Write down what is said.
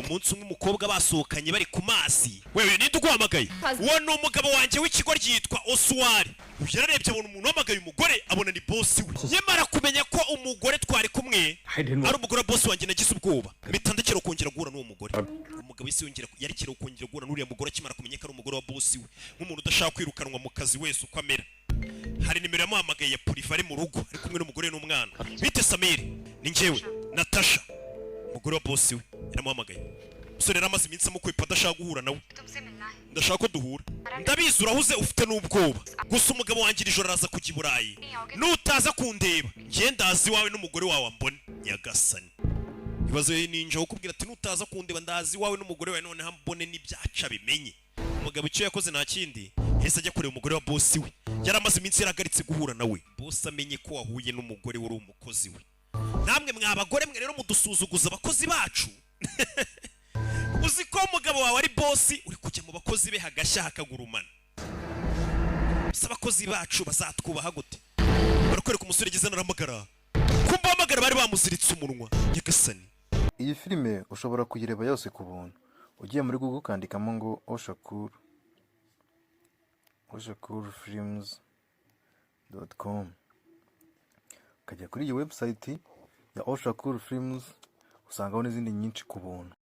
umunsi umwe umukobwa basohokanye bari ku mazi. Wewe ninde uguhamagaye? Uwo ni umugabo wanjye w'ikigo ryitwa Oswari. Yararebye abona umuntu wamagaye umugore abona ni boss we. Yemara kumenya ko umugore twari kumwe ari umugore boss wanjye nagize ubwoba. Mitandakira kongera guhura n'uwo mugore. Umugabo isi yongera yarikira kongera guhura n'uriya mugore akimara kumenya ko ari umugore wa boss we. Nk'umuntu udashaka kwirukanwa mu kazi wese uko amera. Hari nimero yamuhamagaye ya Purifa ari mu rugo ari kumwe n'umugore n'umwana. Bite Samiri? Ni njyewe Natasha. Umugore wa boss we yaramuhamagaye. Musore yaramaze iminsi amukwepa adashaka guhura nawe. Ndashaka ko duhura. Ndabizi urahuze ufite n'ubwoba. Gusa umugabo wanjye ijoro araza kujya i Burayi. Nutaza kundeba ngiye ndazi wawe n'umugore wawe ambone Nyagasani. Ibazo ninja ukubwira ati nutaza kundeba ndazi wawe n'umugore wawe none hambone n'ibyaca bimenye. Umugabo icyo yakoze nta kindi hese ajya kureba umugore wa boss we. Yaramaze iminsi yaragaritse guhura nawe. Boss amenye ko wahuye n'umugore wari umukozi we. Namwe mwabagore mwe rero mudusuzuguza abakozi bacu. Uzi ko umugabo wawe ari boss uri kujya mu bakozi be hagashya hakagurumana. Bisa abakozi bacu bazatwubaha gute? Barakwereka umusore gize naramagara. Kumba amagara bari bamuziritse umunwa. Nyagasani. Iyi filime ushobora kuyireba yose ku buntu. Ugiye muri Google kandikamo ngo oshakurfilms.com. Ukajya kuri iyi website ya Oshakur Films usangaho n'izindi nyinshi ku buntu.